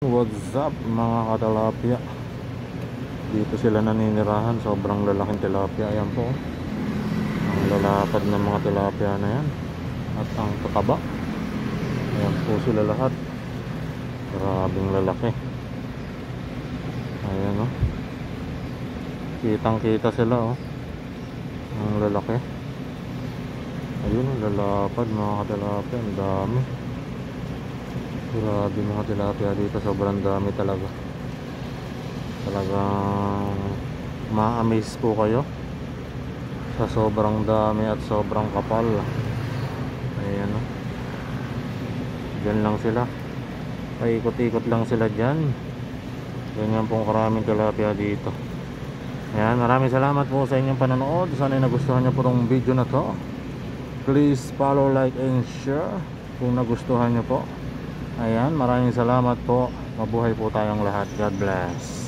What's up mga katalapia? Dito sila naninirahan. Sobrang lalaking tilapia. Ayan po, ang lalapad ng mga tilapia na yan. At ang tataba. Ayan po sila lahat. Grabing lalaki. Ayan o. Kitang kita sila o. Ang lalaki. Ayun, lalapad mga katalapia. Ang dami. Grabe mga tilapia dito. Sobrang dami talaga. Talagang ma-amaze po kayo sa sobrang dami at sobrang kapal. Ayan o. Diyan lang sila. Paikot-ikot lang sila dyan. Ganyan pong karaming tilapia dito. Ayan, maraming salamat po sa inyong panonood. Sana nagustuhan nyo po tong video na to. Please follow, like, and share kung nagustuhan nyo po. Ayan, maraming salamat po. Mabuhay po tayong lahat. God bless.